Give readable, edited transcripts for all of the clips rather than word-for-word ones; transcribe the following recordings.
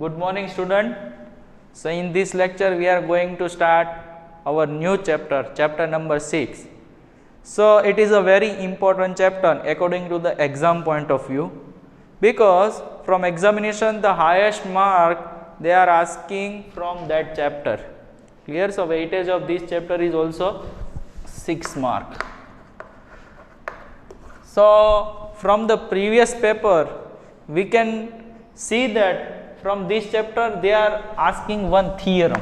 Good morning, student. So in this lecture we are going to start our new chapter, chapter number 6. So it is a very important chapter according to the exam point of view, because from examination the highest mark they are asking from that chapter. Clear? So weightage of this chapter is also 6 mark. So from the previous paper we can see that from this chapter they are asking one theorem.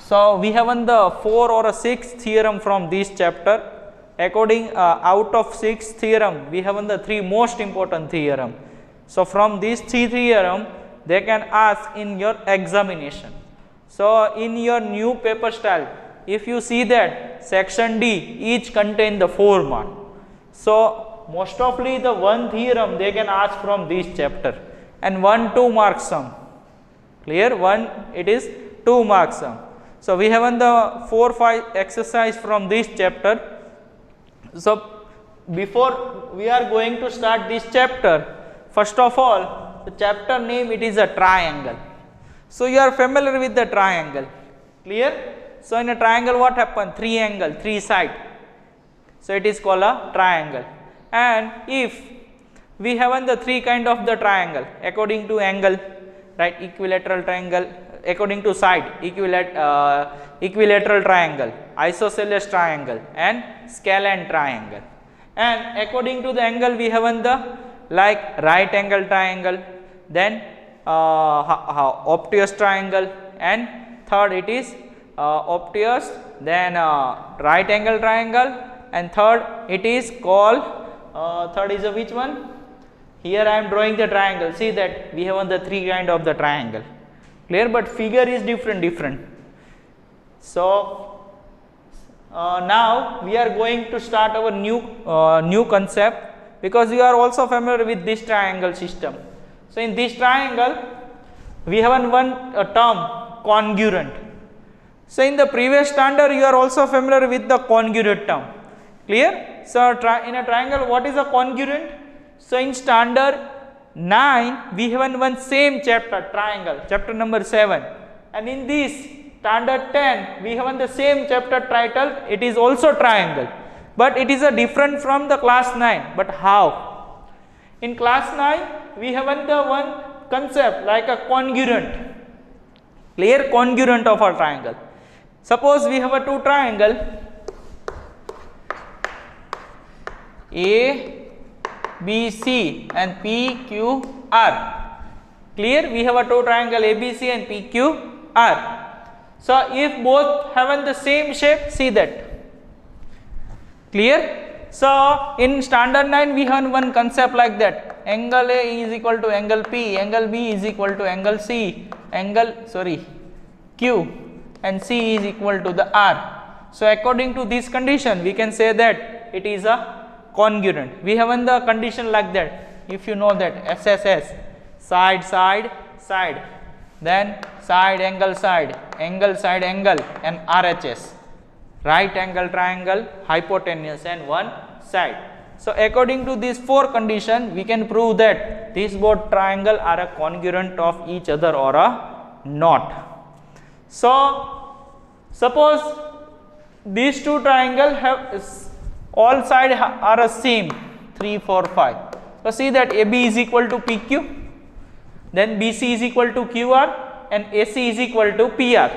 So we have the 4 or 6 theorem from this chapter. According out of 6 theorem we have the 3 most important theorem. So from these 3 theorem they can ask in your examination. So in your new paper style, if you see that section D each contain the 4 mark. So most ofly the one theorem they can ask from this chapter, and 1-2 mark sum. Clear? One it is 2 mark sum. So we have the 4-5 exercise from this chapter. So before we are going to start this chapter, first of all the chapter name it is a triangle. So you are familiar with the triangle. Clear? So in a triangle what happen? 3 angle, 3 side. So it is called a triangle. And if we have the 3 kind of the triangle according to angle, right? Equilateral triangle, according to side, equilateral triangle, isosceles triangle, and scalene triangle. And according to the angle we have the like right angle triangle, then obtuse triangle, and third it is obtuse, then right angle triangle, and third it is called third is which one? Here I am drawing the triangle. See that we have the 3 kind of the triangle. Clear? But figure is different. So now we are going to start our new concept, because you are also familiar with this triangle system. So in this triangle we have one term congruent. So in the previous standard you are also familiar with the congruent term. Clear? So in a triangle what is a congruent? So in standard 9 we have one same chapter, triangle, chapter number 7, and in this standard 10 we have the same chapter title, it is also triangle, but it is a different from the class 9. But how? In class 9 we have the one concept like a congruent. Clear? Congruent of a triangle. Suppose we have a 2 triangle A, B, C and P, Q, R. Clear? We have a 2 triangle A, B, C and P, Q, R. So if both have the same shape, see that. Clear? So in standard 9 we have one concept like that. Angle A is equal to angle P, angle B is equal to angle C, Q, and C is equal to the R. So according to this condition we can say that it is a congruent. We have the condition like that. If you know that SSS, side side side, then side angle side, angle side angle, and RHS, right angle triangle, hypotenuse, and one side. So according to these 4 conditions we can prove that these both triangle are a congruent of each other or a not. So suppose these 2 triangle have all sides are a same, 3, 4, 5. So see that AB is equal to PQ, then BC is equal to QR, and AC is equal to PR.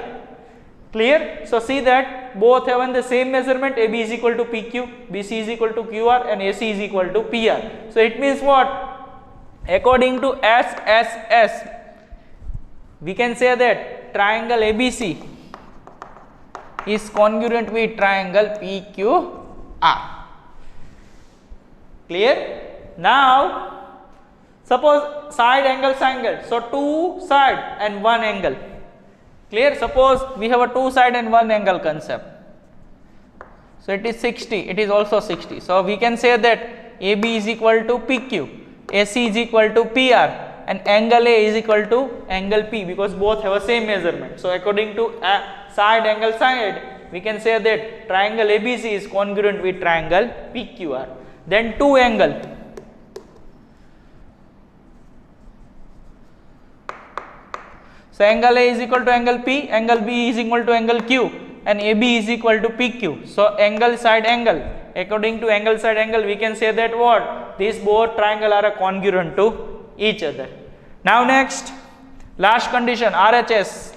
Clear? So see that both have the same measurement, AB is equal to PQ, BC is equal to QR, and AC is equal to PR. So it means what? According to SSS we can say that triangle ABC is congruent with triangle PQR. Clear? Now suppose side angle triangle, so 2 side and 1 angle. Clear? Suppose we have a 2 side and 1 angle concept, so it is 60, it is also 60. So we can say that AB is equal to PQ, AC is equal to PR, and angle A is equal to angle P, because both have a same measurement. So according to side angle side we can say that triangle ABC is congruent with triangle PQR. Then 2 angle, So angle A is equal to angle P, angle B is equal to angle Q, and AB is equal to PQ. So angle side angle. According to angle side angle, we can say that what? These both triangle are congruent to each other. Now next, last condition, RHS.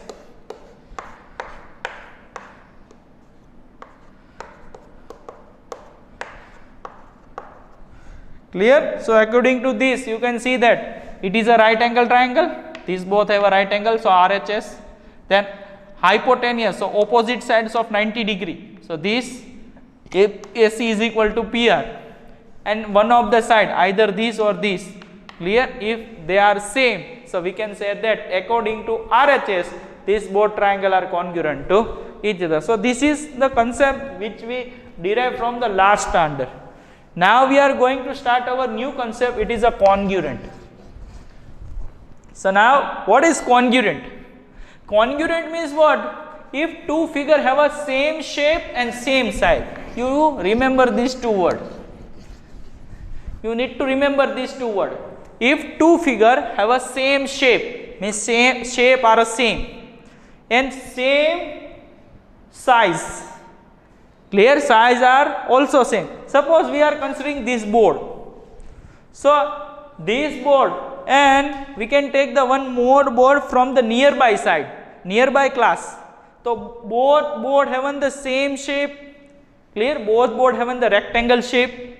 Clear? So according to this, you can see that it is a right angle triangle. These both have a right angle, so RHS. Then hypotenuse, so opposite sides of 90 degree. So this AC is equal to PR, and one of the side, either this or this. Clear? If they are same, so we can say that according to RHS, these both triangle are congruent to each other. So this is the concept which we derived from the last standard. Now we are going to start our new concept. It is a congruent. So now what is congruent? Congruent means what? If two figures have a same shape and same size. You remember these two words. You need to remember these two words. If two figures have a same shape, means same shape are same and same size. Clear? Size are also same. Suppose we are considering this board. So this board, and we can take the one more board from the nearby side, nearby class. So both board having the same shape. Clear? Both board having the rectangle shape,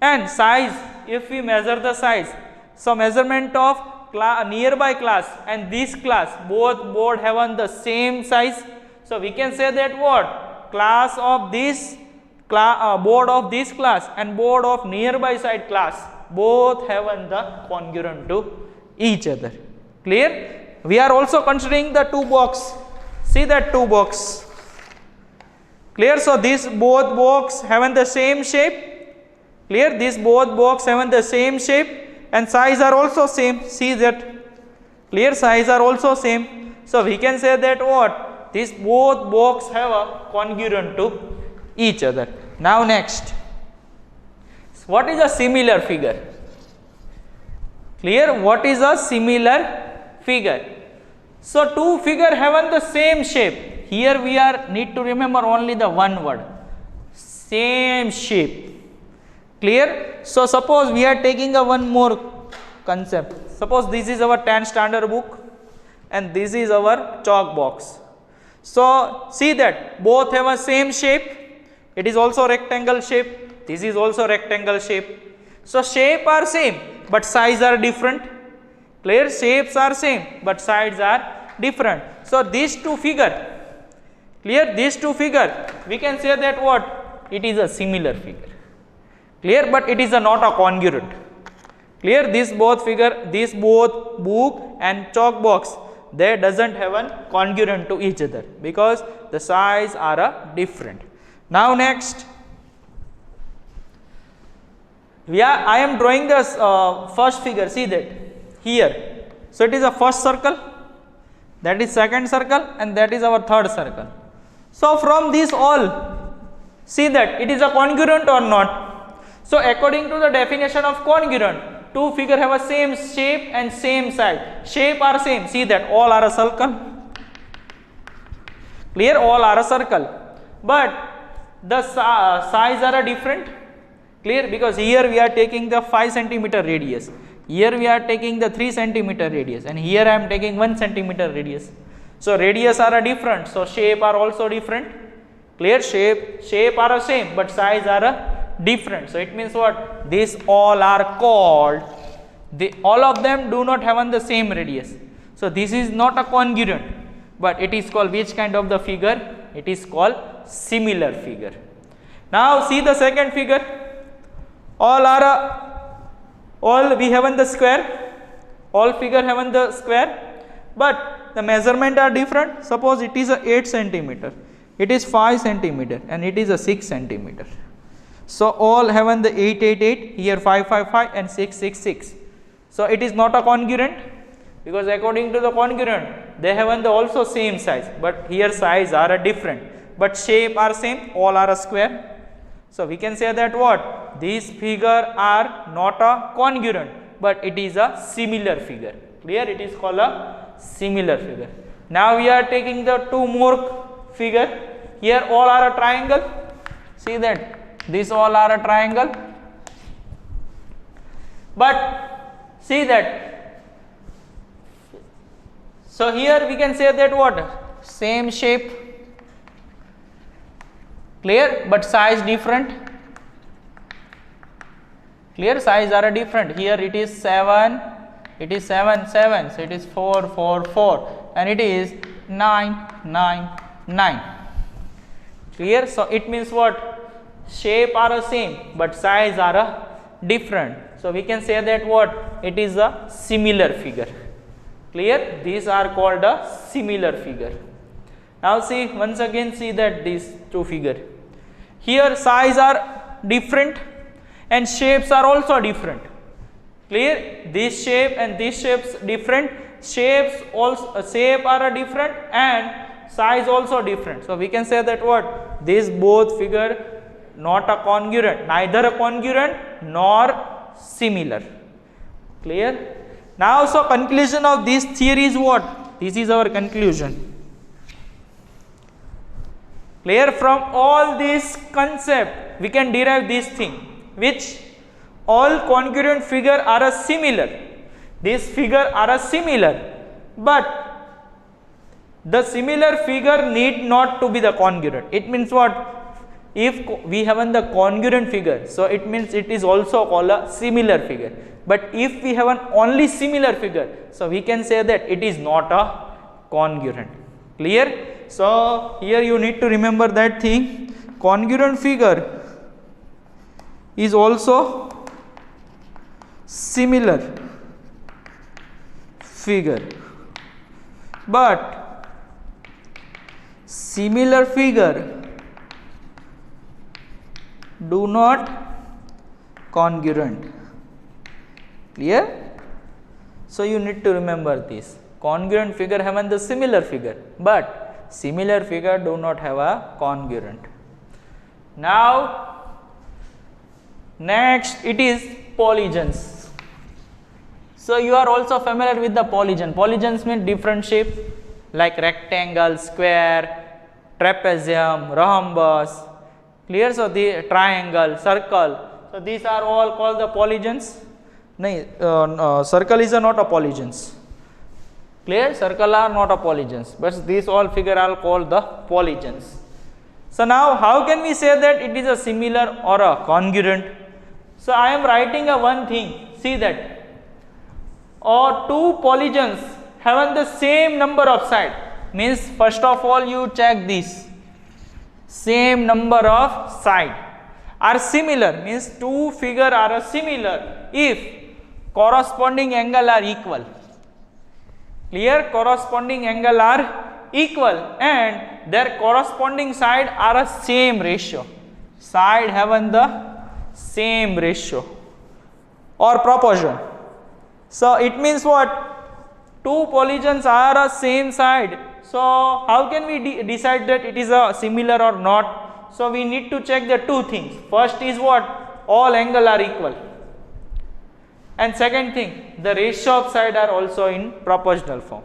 and size, if we measure the size, so measurement of nearby class and this class, both board having the same size. So we can say that what? Class of this board of this class and board of nearby side class, both having the congruent to each other. Clear? We are also considering the two box. See that two box. Clear? So this both box having the same shape. Clear? This both box having the same shape and size are also same. See that? Clear? Size are also same. So we can say that what? These both box have a congruent to each other. Now next, what is a similar figure? Clear? What is a similar figure? So two figure having the same shape. Here we need to remember only the one word, same shape. Clear? So suppose we are taking a one more concept. Suppose this is our 10th standard book and this is our chalk box. So see that both have a same shape. It is also rectangle shape. This is also rectangle shape. So shape are same but size are different. Clear? Shapes are same but sides are different. So these two figure, clear? These two figure, we can say that what? It is a similar figure. Clear? But it is not a congruent. Clear? This both figure, this both book and chalk box, they doesn't have a congruent to each other because the size are different. Now next, I am drawing this first figure. See that here. So it is a first circle, that is second circle, and that is our third circle. So from these all, see that it is a congruent or not. So according to the definition of congruent, two figure have a same shape and same size. Shape are same. See that all are a circle. Clear? All are a circle. But the size are different. Clear? Because here we are taking the 5 centimeter radius. Here we are taking the 3 centimeter radius. And here I am taking 1 centimeter radius. So radius are different. So shape are also different. Clear? Shape are same but size are different. So it means what? These all are called, all of them do not have the same radius. So this is not a congruent, but it is called which kind of the figure? It is called similar figure. Now see the second figure. All we have in the square. All figure have in the square, but the measurement are different. Suppose it is a 8 centimeter, it is 5 centimeter, and it is a 6 centimeter. So all have the 8, 8, 8, here 5, 5, 5 and 6, 6, 6. So it is not a congruent because according to the congruent, they have the also same size, but here size are different, but shape are same, all are a square. So we can say that what? These figure are not a congruent, but it is a similar figure. Clear? It is called a similar figure. Now we are taking the two more figure. Here all are a triangle. See that these all are a triangle. But see that. So here we can say that what? Same shape. Clear? But size different. Clear? Size are different. Here it is 7. It is 7, 7. So it is 4, 4, 4. And it is 9, 9, 9. Clear? So it means what? Shape are the same, but size are different. So we can say that what? It is a similar figure. Clear? These are called a similar figure. Now see, once again see that these two figure. Here size are different and shapes are also different. Clear? This shape and this shapes different. Shapes also shape are different and size also different. So we can say that what? These both figure not a congruent, neither a congruent nor similar. Clear? Now so conclusion of this theory is what? This is our conclusion. Clear? From all this concept we can derive this thing, which all congruent figure are similar. These figure are similar, but the similar figure need not to be the congruent. It means what? If we have the congruent figure, so it means it is also called a similar figure. But if we have an only similar figure, so we can say that it is not a congruent. Clear? So here you need to remember that thing. Congruent figure is also similar figure, but similar figure do not congruent. Clear? So you need to remember this. Congruent figure have the similar figure, but similar figure do not have a congruent. Now next it is polygons. So you are also familiar with the polygon. Polygons mean different shape like rectangle, square, trapezium, rhombus. Clear? So the triangle, circle. So these are all called the polygons. No, circle is not a polygons. Clear? Circle are not a polygons, but these all figure are called the polygons. So now how can we say that it is a similar or a congruent? So I am writing a one thing. See that. Or two polygons have the same number of sides. Means first of all you check this. Same number of side are similar, means two figure are similar if corresponding angle are equal. Clear? Corresponding angle are equal and their corresponding side are a same ratio. Side have the same ratio or proportion. So it means what? Two polygons are a same side. So how can we decide that it is a similar or not? So we need to check the two things. First is what? All angle are equal. And second thing, the ratio of side are also in proportional form.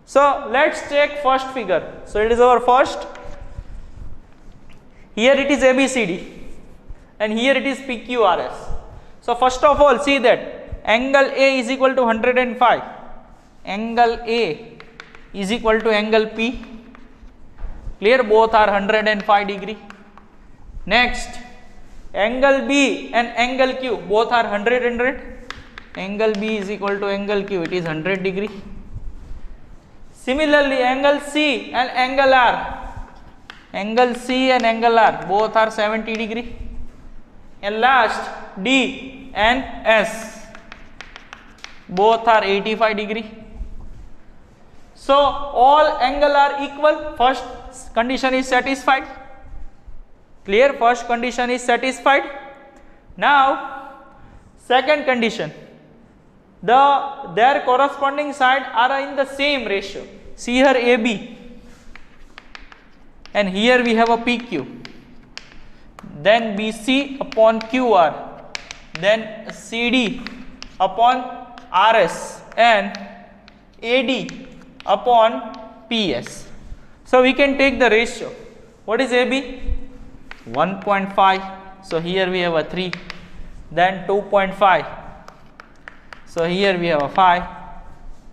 So let's check first figure. So it is our first. Here it is ABCD and here it is PQRS. So first of all see that angle A is equal to 105. Angle A is equal to angle P. Clear? Both are 105 degree. Next, angle B and angle Q both are 100. Angle B is equal to angle Q, it is 100 degree. Similarly, angle C and angle R. Angle C and angle R both are 70 degree. And last, D and S both are 85 degree. So all angle are equal. First condition is satisfied. Clear? First condition is satisfied. Now second condition, their corresponding side are in the same ratio. See here AB and here we have a PQ, then BC upon QR, then CD upon RS and AD upon PS. So we can take the ratio. What is AB? 1.5. So here we have a 3. Then 2.5. So here we have a 5.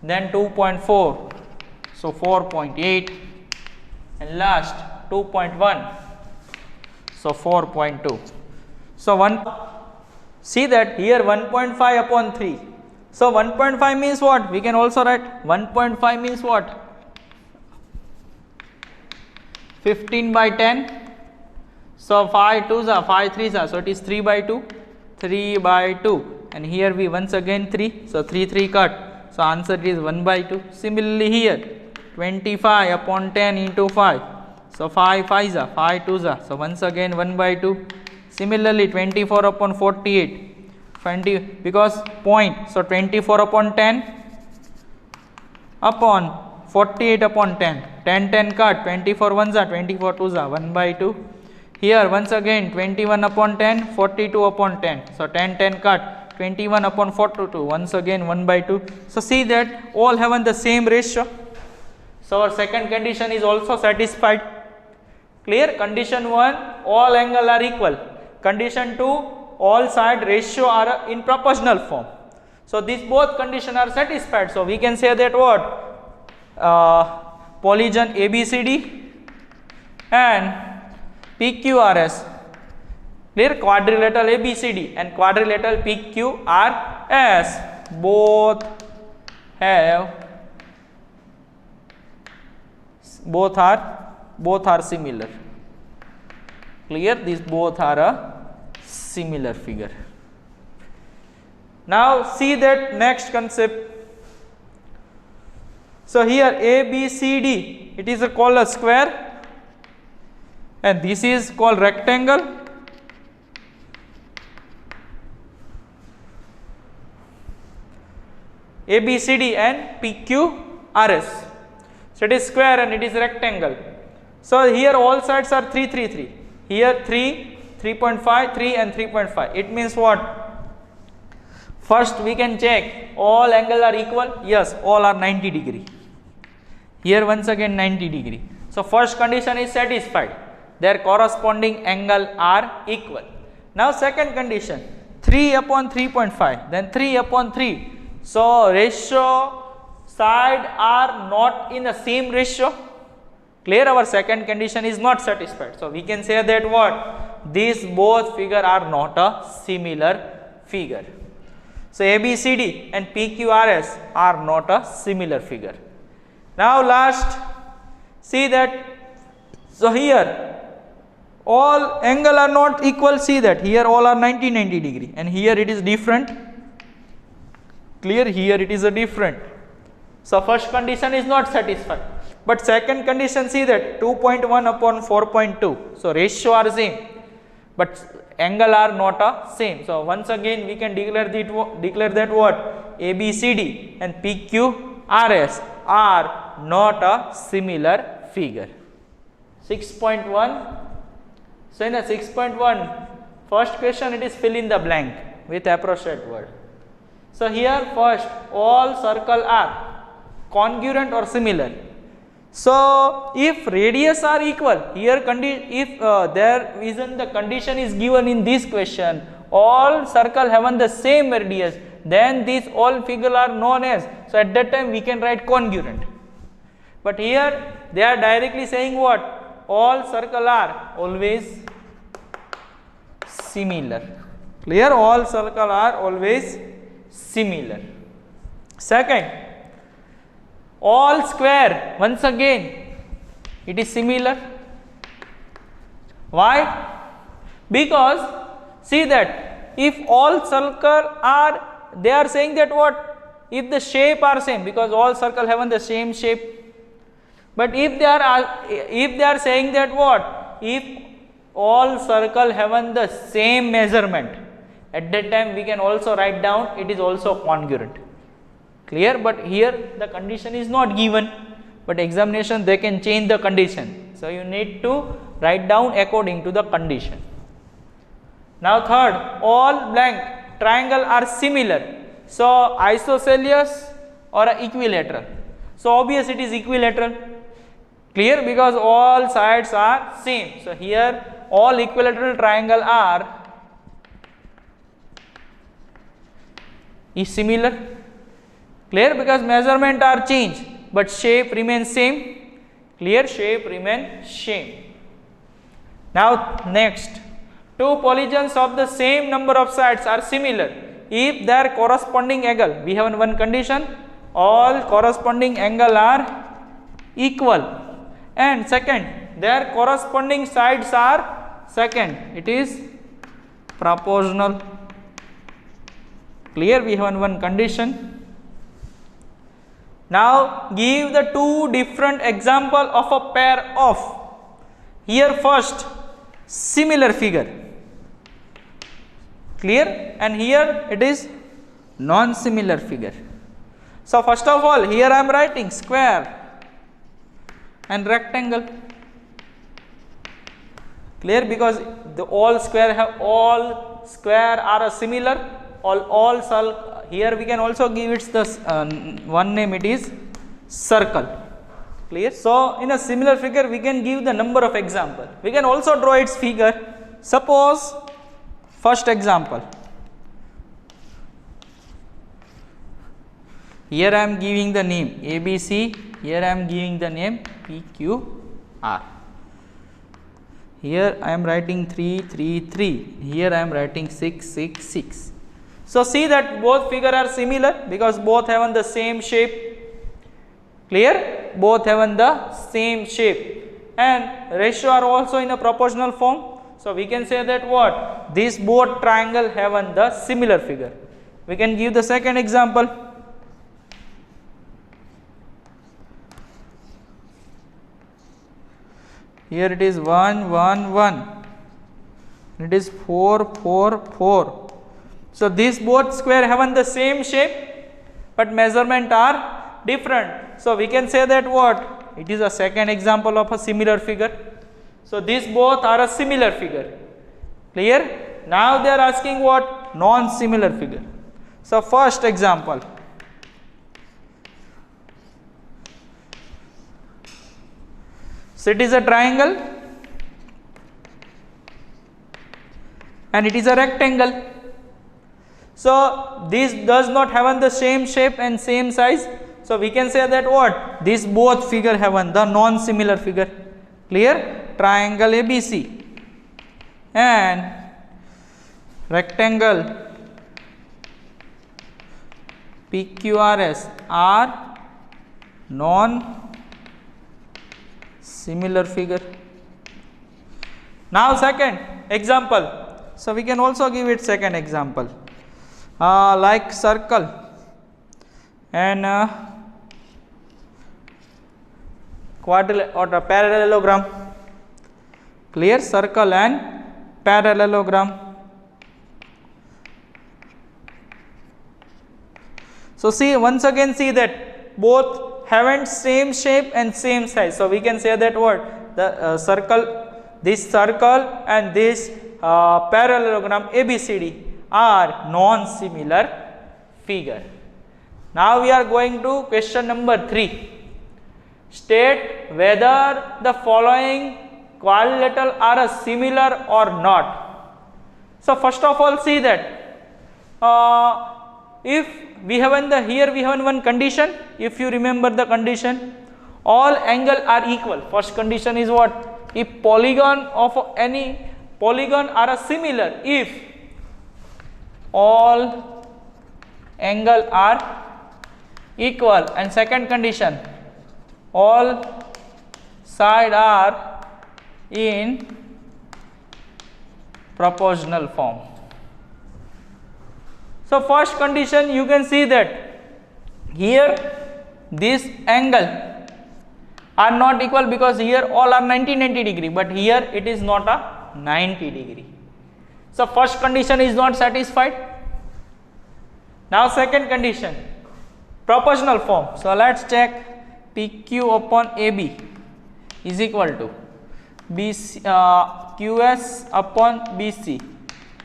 Then 2.4. So 4.8. And last 2.1. So 4.2. So see that here 1.5 upon 3. So 1.5 means what? We can also write 1.5 means what? 15 by 10. So 5 2s are 5 3s are. So it is 3 by 2. 3 by 2. And here we once again 3. So 3 3 cut. So answer is 1 by 2. Similarly here 25 upon 10 into 5. So 5 5s are 5 2s are. So once again 1 by 2. Similarly 24 upon 48. 20 because point. So 24 upon 10 upon 48 upon 10. 10 10 cut. 24 1s are 24 2s are 1 by 2. Here once again 21 upon 10, 42 upon 10. So 10 10 cut. 21 upon 42. Once again 1 by 2. So see that all have the same ratio. So our second condition is also satisfied. Clear? Condition 1, all angle are equal. Condition 2, all side ratio are in proportional form. So these both conditions are satisfied. So we can say that what? Polygon ABCD and PQRS. Clear? Quadrilateral ABCD and quadrilateral PQRS both are similar. Clear? These both are a similar figure. Now see that next concept. So here ABCD, it is called a square and this is called rectangle. ABCD and PQRS. So it is square and it is rectangle. So here all sides are 3 3 3. Here 3, 3.5, 3 and 3.5. It means what? First we can check all angles are equal. Yes, all are 90 degree. Here once again 90 degree. So first condition is satisfied. Their corresponding angle are equal. Now second condition, 3 upon 3.5, then 3 upon 3. So ratio side are not in the same ratio. Clear? Our second condition is not satisfied. So we can say that what? These both figure are not a similar figure. So ABCD and PQRS are not a similar figure. Now last, see that. So here all angle are not equal. See that here all are 90 degree and here it is different. Clear? Here it is a different. So first condition is not satisfied. But second condition, see that 2.1 upon 4.2. So ratio are same, but angle are not a same. So once again we can declare that what? ABCD and PQRS are not a similar figure. 6.1. So in a 6.1, first question it is fill in the blank with appropriate word. So here first, all circle are congruent or similar. So if radius are equal, here if there isn't the condition is given in this question, all circle having the same radius, then these all figure are known as. So at that time we can write congruent. But here they are directly saying what? All circle are always similar. Clear? All circle are always similar. Second, all square, once again it is similar. Why? Because see that if all circle are, they are saying that what? If the shape are same, because all circle having the same shape. But if they are saying that what? If all circle having the same measurement, at that time we can also write down it is also congruent. Clear? But here the condition is not given, but examination they can change the condition. So you need to write down according to the condition. Now third, all blank triangle are similar. So isosceles or a equilateral? So obvious it is equilateral. Clear? Because all sides are same. So here all equilateral triangle are is similar. Clear? Because measurement are changed but shape remains same. Clear? Shape remain same. Now next, two polygons of the same number of sides are similar if their corresponding angle, we have one condition, all corresponding angle are equal, and second, their corresponding sides are, second, it is proportional. Clear? We have one condition. Now give the two different example of a pair of, here first similar figure. Clear? And here it is non-similar figure. So first of all, here I am writing square and rectangle. Clear? Because the all square are similar. Here we can also give it the one name, it is circle. Clear? So in a similar figure we can give the number of example. We can also draw its figure. Suppose first example, here I am giving the name ABC, here I am giving the name PQR. Here I am writing 3, 3, 3. Here I am writing 6, 6, 6. So see that both figure are similar because both have the same shape. Clear? Both have the same shape and ratio are also in a proportional form. So we can say that what? These both triangle have the similar figure. We can give the second example. Here it is 1, 1, 1. It is 4, 4, 4. So these both square have the same shape but measurement are different. So we can say that what? It is a second example of a similar figure. So these both are a similar figure. Clear? Now they are asking what? Non-similar figure. So first example. So it is a triangle and it is a rectangle. So this does not have the same shape and same size. So we can say that what? These both figure have the non-similar figure. Clear? Triangle ABC and rectangle PQRS are non-similar figure. Now second example. So we can also give it second example like circle and parallelogram. Clear? Circle and parallelogram. So see, once again see that both have same shape and same size. So we can say that what? The this circle and this parallelogram ABCD are non-similar figure. Now we are going to question number 3. State whether the following quadrilateral are similar or not. So first of all see that if we have here we have one condition, if you remember the condition, all angle are equal. First condition is what? If polygon of any polygon are similar, if all angle are equal, and second condition, all side are in proportional form. So first condition you can see that here this angle are not equal because here all are 90 degree, but here it is not a 90 degree. So first condition is not satisfied. Now second condition, proportional form. So let's check. PQ upon AB is equal to BC, QS upon BC,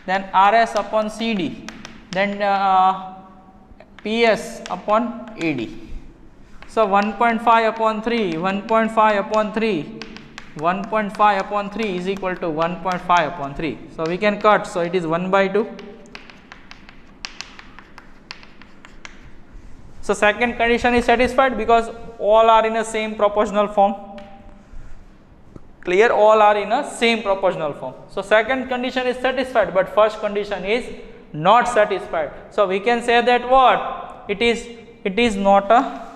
then RS upon CD, then PS upon AD. So 1.5 upon 3, 1.5 upon 3, 1.5 upon 3 is equal to 1.5 upon 3. So we can cut. So it is 1 by 2. So second condition is satisfied because all are in a same proportional form. Clear? All are in a same proportional form. So second condition is satisfied, but first condition is not satisfied. So we can say that what? It is not a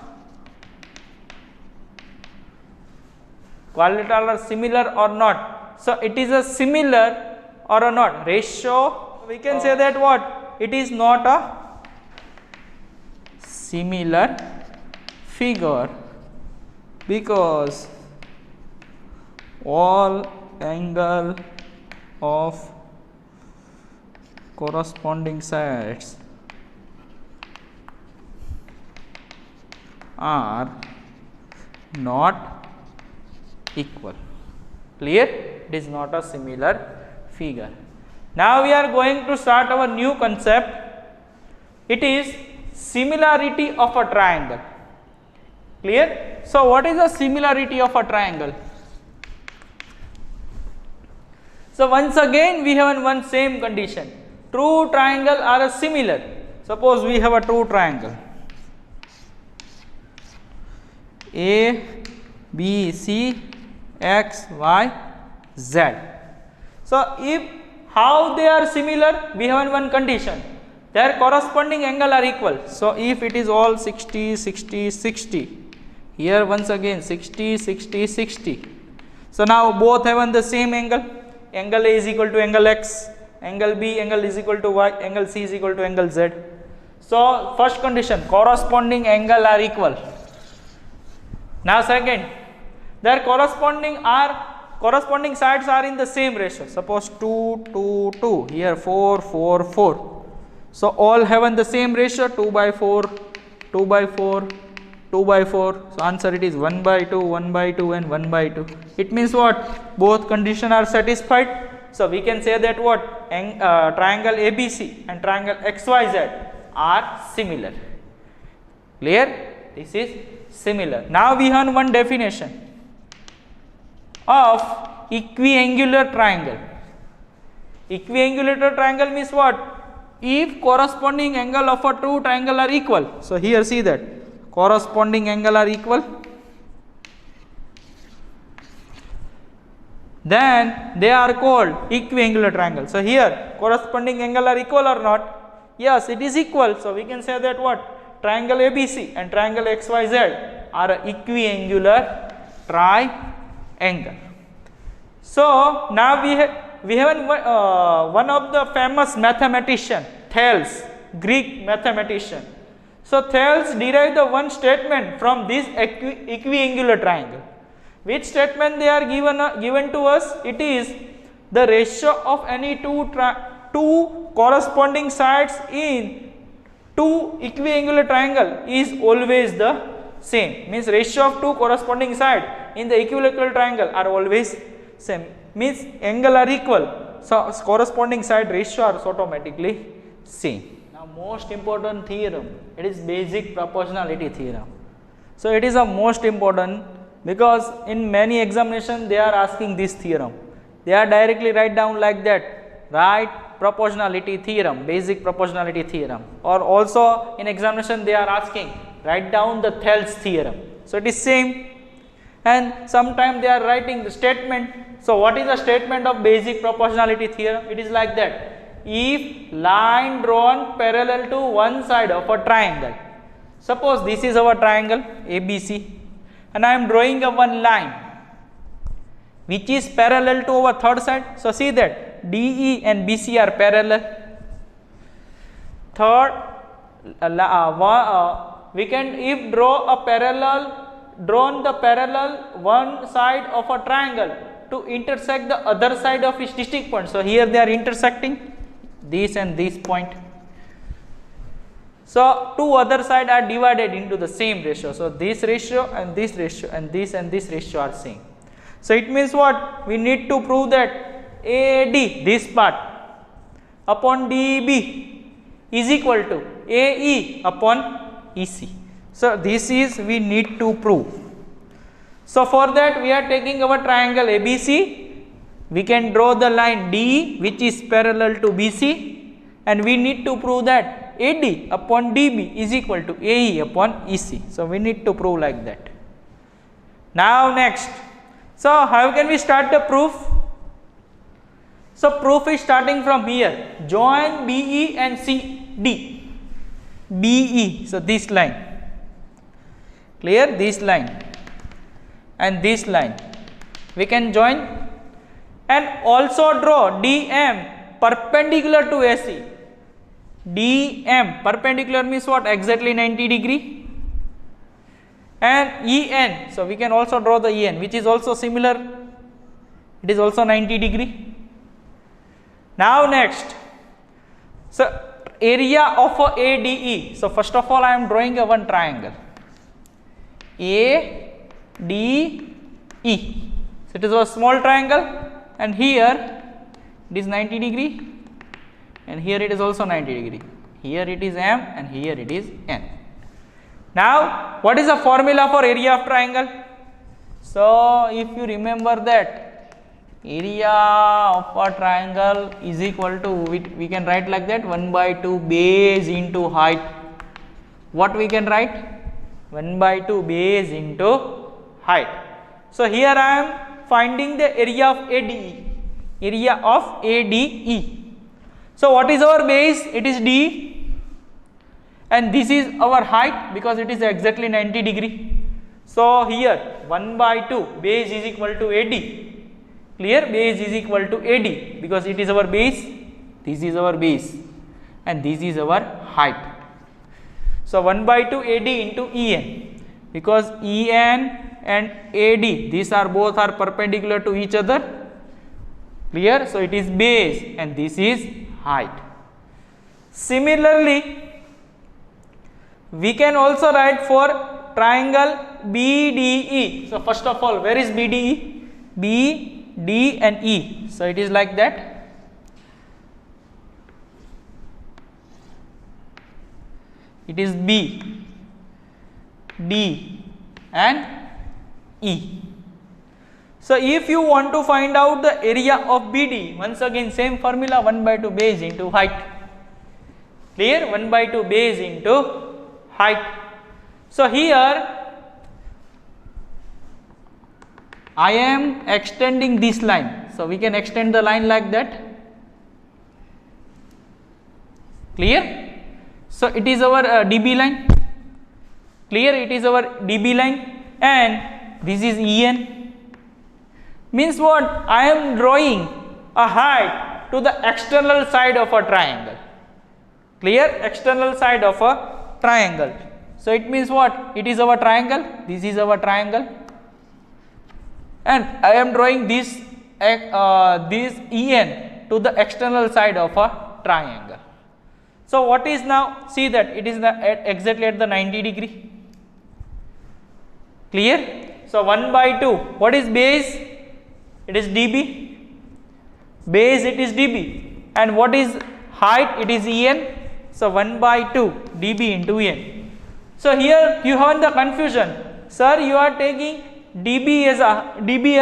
quadrilateral similar or not. So it is a similar or a not ratio. We can say that what? It is not a similar figure because all angle of corresponding sides are not equal. Clear? It is not a similar figure. Now we are going to start our new concept. It is similarity of a triangle. Clear? So what is the similarity of a triangle? So once again we have one same condition. True triangle are similar. Suppose we have a true triangle A, B, C, X, Y, Z. So if how they are similar, we have one condition. Their corresponding angle are equal. So if it is all 60, 60, 60, here once again 60, 60, 60. So now both have the same angle. Angle A is equal to angle X, angle B angle is equal to Y, angle C is equal to angle Z. So first condition, corresponding angle are equal. Now second, their corresponding sides are in the same ratio. Suppose 2, 2, 2, here 4, 4, 4. So all have the same ratio, 2 by 4, 2 by 4, 2 by 4. So answer it is 1 by 2, 1 by 2 and 1 by 2. It means what? Both conditions are satisfied. So we can say that what? Triangle ABC and triangle XYZ are similar. Clear? This is similar. Now we have one definition of equiangular triangle. Equiangular triangle means what? If corresponding angle of a two triangle are equal. So here see that corresponding angle are equal, then they are called equiangular triangle. So here corresponding angle are equal or not? Yes, it is equal. So we can say that what? Triangle ABC and triangle XYZ are a equiangular triangle. So now we have one of the famous mathematician, Thales, Greek mathematician. So Thales derived the one statement from this equiangular triangle. Which statement they are given to us? It is the ratio of any two corresponding sides in two equiangular triangle is always the same. Means ratio of two corresponding sides in the equilateral triangle are always same. Means angle are equal. So corresponding side ratio are automatically same. Now most important theorem, it is basic proportionality theorem. So it is a most important because in many examinations they are asking this theorem. They are directly write down like that, write proportionality theorem, basic proportionality theorem, or also in examination they are asking write down the Thales theorem. So it is same, and sometimes they are writing the statement. So what is the statement of basic proportionality theorem? It is like that. If line drawn parallel to one side of a triangle, suppose this is our triangle ABC and I am drawing a one line which is parallel to our third side. So see that DE and BC are parallel. Third, we can if drawn the parallel one side of a triangle to intersect the other side of its distinct point. So here they are intersecting this and this point. So two other sides are divided into the same ratio. So this ratio and this ratio and this ratio are same. So it means what? We need to prove that AD, this part, upon DB is equal to AE upon EC. So this is we need to prove. So for that we are taking our triangle ABC. We can draw the line DE which is parallel to BC, and we need to prove that AD upon DB is equal to AE upon EC. So we need to prove like that. Now next, so how can we start the proof? So proof is starting from here. Join BE and CD. BE, so this line, clear, this line and this line we can join, and also draw DM perpendicular to AC. DM perpendicular means what? Exactly 90 degree. And EN, so we can also draw the EN which is also similar, it is also 90 degree. Now next, so area of a ADE. So first of all I am drawing a one triangle ADE. So it is a small triangle, and here it is 90 degree, and here it is also 90 degree. Here it is M and here it is N. Now what is the formula for area of triangle? So if you remember that area of a triangle is equal to, we can write like that, 1/2 base into height. What we can write? 1/2 base into height. So here I am finding the area of ADE. Area of ADE. So what is our base? It is D, and this is our height because it is exactly 90 degree. So here 1/2 base is equal to AD. Clear? Base is equal to AD because it is our base. This is our base and this is our height. So 1/2 AD into EN, because EN and AD, these are both are perpendicular to each other. Clear? So it is base and this is height. Similarly, we can also write for triangle BDE. So first of all, where is BDE? B, D and E. So it is like that. It is B, D and E. So if you want to find out the area of BD, once again same formula, 1/2 base into height. Clear? 1/2 base into height. So here I am extending this line. So we can extend the line like that. Clear? So it is our DB line. Clear? It is our DB line, and this is EN. Means what? I am drawing a height to the external side of a triangle. Clear? External side of a triangle. So it means what? It is our triangle. This is our triangle, and I am drawing this EN to the external side of a triangle. So what is now? See that it is exactly at the 90 degree. Clear? So 1/2. What is base? It is DB. Base it is DB, and what is height? It is EN. So 1/2 DB into EN. So here you have the confusion. Sir, you are taking DB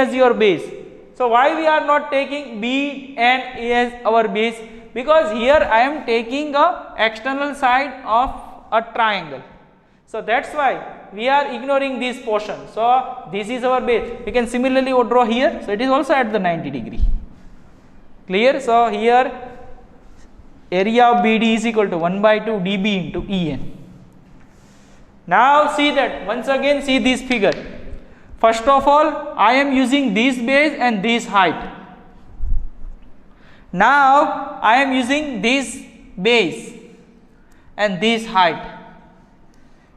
as your base. So why we are not taking B and A as our base? Because here I am taking a external side of a triangle. So that's why we are ignoring this portion. So this is our base. We can similarly draw here. So it is also at the 90 degree. Clear? So here area of BD is equal to 1/2 DB into EN. Now see that, once again see this figure. First of all, I am using this base and this height. Now I am using this base and this height.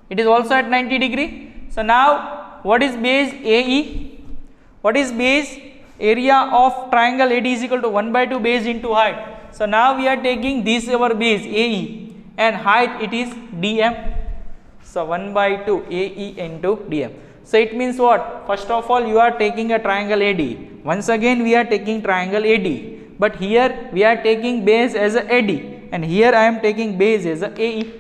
It is also at 90 degree. So now what is base? AE. What is base? Area of triangle AD is equal to 1/2 base into height. So now we are taking this our base AE, and height it is DM. So 1/2 AE into DM. So it means what? First of all, you are taking a triangle AD. Once again we are taking triangle AD, but here we are taking base as a AD, and here I am taking base as a AE.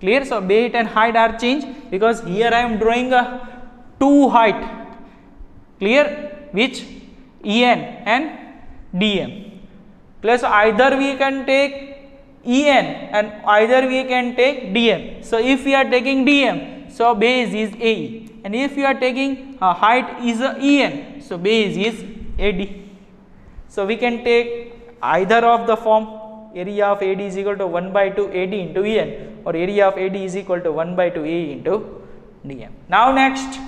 Clear? So base and height are changed because here I am drawing a two height. Clear? Which EN and DM. Clear? So either we can take EN and either we can take DM. So if we are taking DM, so base is AE, and if we are taking height is a EN, so base is AD. So we can take either of the form. Area of AD is equal to 1 by 2 AD into EN, or area of AD is equal to 1 by 2 AE into DM. Now next,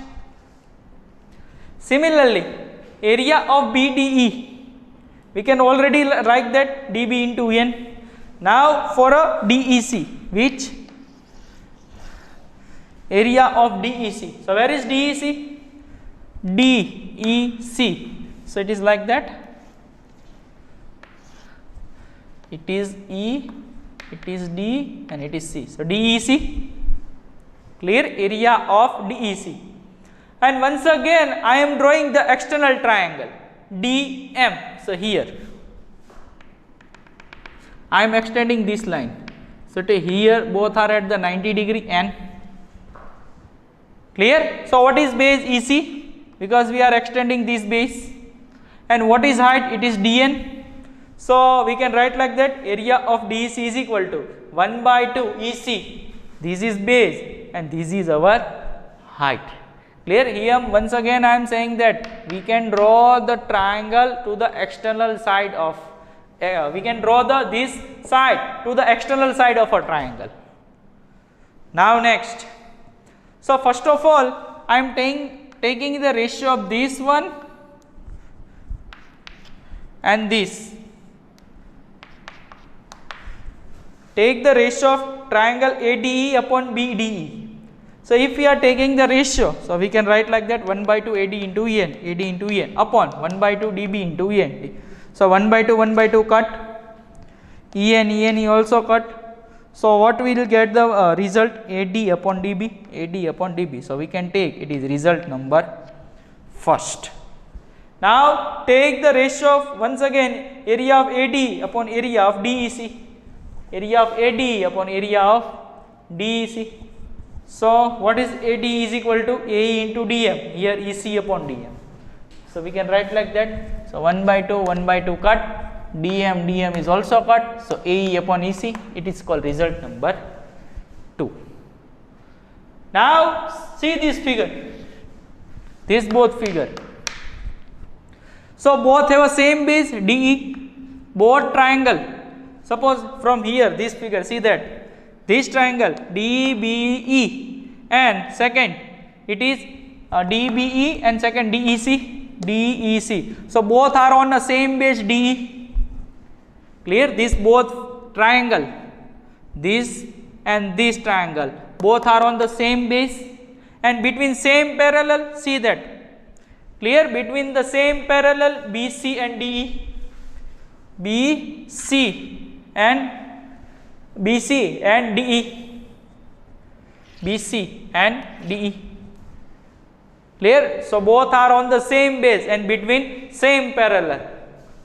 similarly, area of BDE, we can already write that DB into EN. Now for a DEC, which area of DEC? So where is DEC? DEC. So it is like that. It is E, it is D, and it is C. So DEC. Clear? Area of DEC. And once again I am drawing the external triangle DM. So here I am extending this line. So here both are at the 90 degree and clear. So what is base EC? Because we are extending this base. And what is height? It is DN. So we can write like that, area of DEC is equal to 1 by 2 EC. This is base and this is our height. Clear? Here once again I am saying that we can draw the triangle to the external side of we can draw this side to the external side of a triangle. Now next, so first of all I am taking the ratio of this one and this. Take the ratio of triangle ADE upon BDE. So if we are taking the ratio, so we can write like that, 1 by 2 AD into EN, AD into EN upon 1 by 2 DB into EN. So 1 by 2 cut, EN also cut. So what we will get the result? AD upon DB. So we can take, it is result number first. Now take the ratio of once again area of AD upon area of DEC. Area of AD upon area of DEC. So what is AD is equal to AE into DM, here EC upon DM. So we can write like that. So 1 by 2 cut, DM is also cut. So AE upon EC, it is called result number 2. Now see this figure, this both figure. So both have a same base DE, both triangle. Suppose from here this figure, see that this triangle DBE and second it is DBE and second DEC. So both are on the same base DE. Clear? This both triangle, this and this triangle, both are on the same base and between same parallel, see that. Clear? Between the same parallel BC and DE, BC and DE, BC and DE. Clear? So both are on the same base and between same parallel.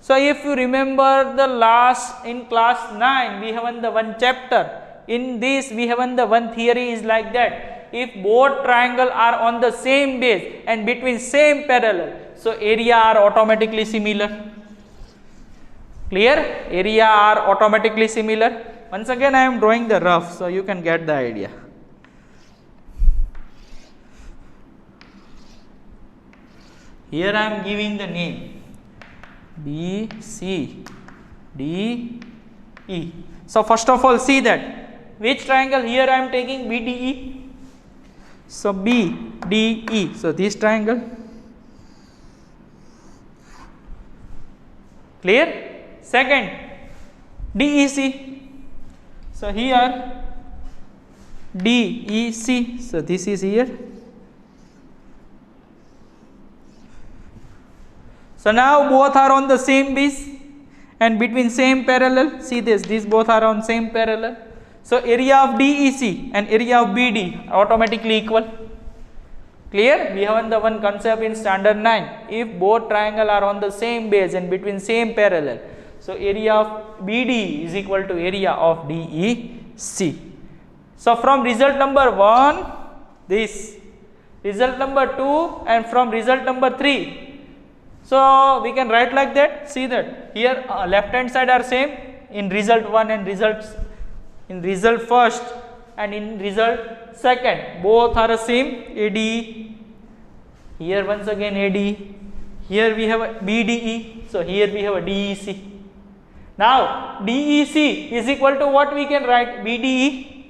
So if you remember the last in class 9 we have the one chapter. In this we have the one theory is like that. If both triangle are on the same base and between same parallel, so area are automatically similar. Clear? Area are automatically similar. Once again I am drawing the rough, so you can get the idea. Here I am giving the name B, C, D, E. So first of all see that which triangle here I am taking BDE. So BDE, so this triangle. Clear? Second DEC. So here DEC, so this is here. So now both are on the same base and between same parallel, see this, these both are on same parallel. So area of DEC and area of BD automatically equal. Clear? We have the one concept in standard 9. If both triangle are on the same base and between same parallel, So area of BD is equal to area of DEC. So from result number 1, this result number 2, and from result number 3. So we can write like that. See that here left hand side are same in result 1 and in result first and in result second, both are the same. ADE, here once again ADE, here we have a BDE, so here we have a DEC. Now DEC is equal to what we can write? BDE.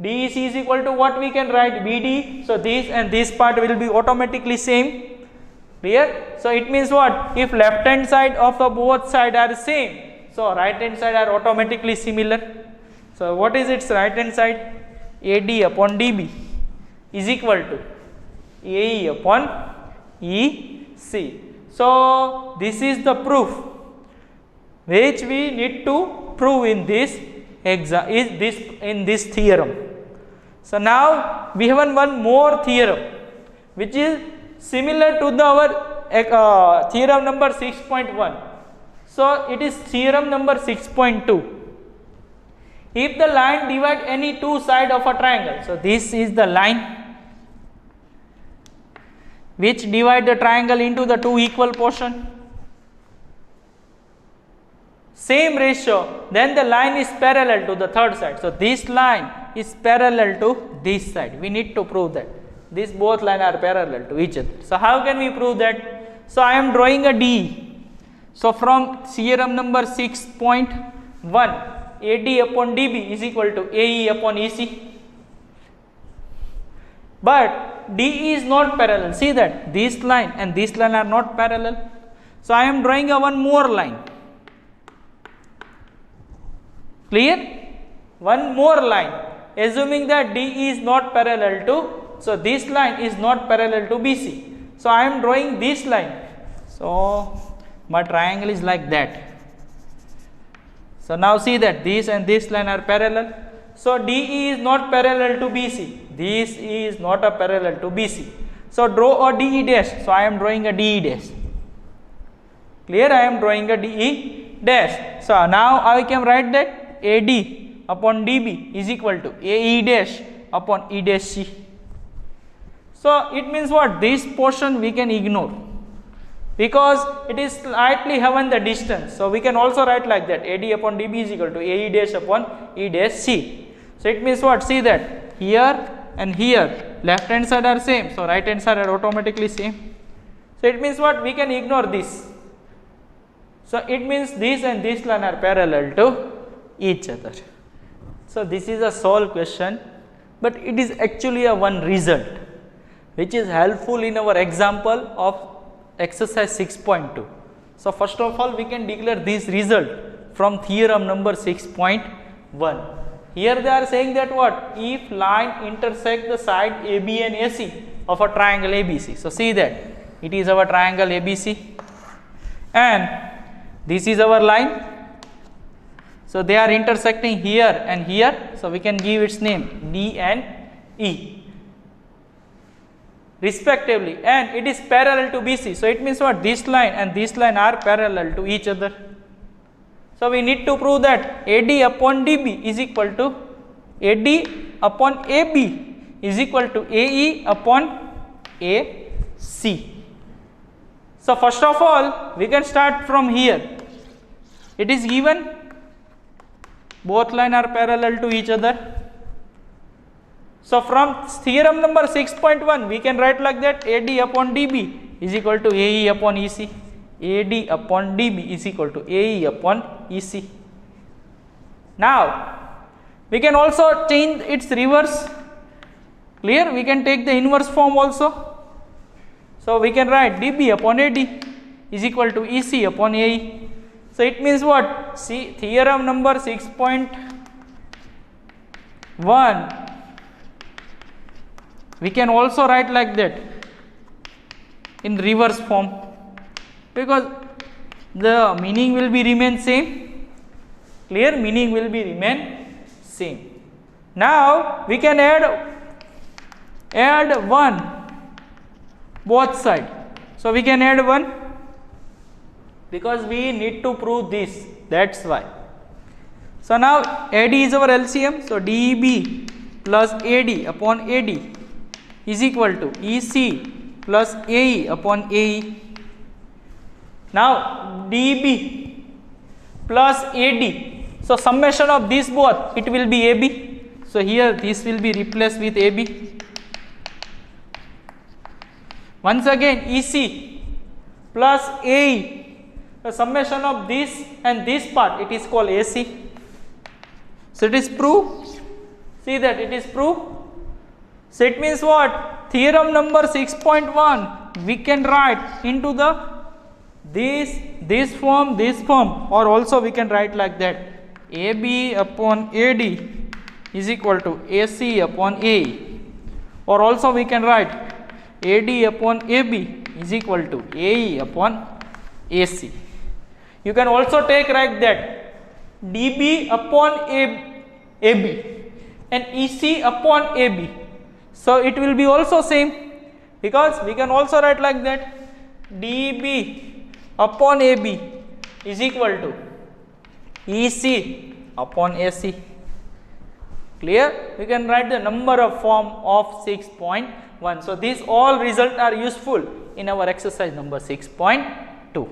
DEC is equal to what we can write? BD. So this and this part will be automatically same. Clear? So it means what? If left hand side of the both side are same, so right hand side are automatically similar. So what is its right hand side? AD upon DB is equal to AE upon EC. So this is the proof which we need to prove in this in this theorem. So now we have one more theorem which is similar to our theorem number 6.1. So it is theorem number 6.2. If the line divide any two sides of a triangle, so this is the line which divide the triangle into the two equal portion, same ratio, then the line is parallel to the third side. So this line is parallel to this side. We need to prove that these both lines are parallel to each other. So how can we prove that? So I am drawing a D. So from theorem number 6.1, AD upon DB is equal to AE upon EC. But DE is not parallel. See that this line and this line are not parallel. So I am drawing a one more line. Clear? One more line. Assuming that DE is not parallel to, so this line is not parallel to BC. So I am drawing this line. So my triangle is like that. So now see that this and this line are parallel. So DE is not parallel to BC. This is not a parallel to BC. So draw a DE dash. So I am drawing a DE dash. Clear? I am drawing a DE dash. So now I can write that AD upon DB is equal to AE dash upon E dash C. So it means what? This portion we can ignore, because it is slightly having the distance. So we can also write like that, AD upon DB is equal to AE dash upon E dash C. So it means what? See that here and here left hand side are same, so right hand side are automatically same. So it means what? We can ignore this. So it means this and this line are parallel to each other. So this is a solved question, but it is actually a one result which is helpful in our example of exercise 6.2. So first of all we can declare this result from theorem number 6.1. Here they are saying that what? If line intersect the side AB and AC of a triangle ABC. So see that it is our triangle ABC and this is our line. So they are intersecting here and here. So we can give its name D and E respectively, and it is parallel to BC. So it means what? This line and this line are parallel to each other. So we need to prove that AD upon DB is equal to AD upon AB is equal to AE upon AC. So first of all we can start from here. It is given both lines are parallel to each other. So from theorem number 6.1 we can write like that, AD upon DB is equal to AE upon EC. AD upon DB is equal to AE upon EC. Now we can also change its reverse. Clear? We can take the inverse form also. So we can write DB upon AD is equal to EC upon AE. So it means what? See, theorem number 6.1 we can also write like that in reverse form, because the meaning will be remain same. Clear? Meaning will be remain same. Now we can add 1 both side. So we can add 1. because we need to prove this, that's why. So now AD is our LCM, so DB plus AD upon AD is equal to EC plus AE upon AE. Now DB plus AD, so summation of these both, it will be AB. So here this will be replaced with AB. Once again EC plus AE, the summation of this and this part, it is called AC. So it is proved. See that it is proved. So it means what? Theorem number 6.1 we can write into the this form, or also we can write like that: AB upon AD is equal to AC upon AE, or also we can write AD upon AB is equal to AE upon AC. You can also take like that DB upon AB and EC upon AB. So it will be also same, because we can also write like that DB upon AB is equal to EC upon AC. Clear? We can write the number of form of 6.1. So these all results are useful in our exercise number 6.2.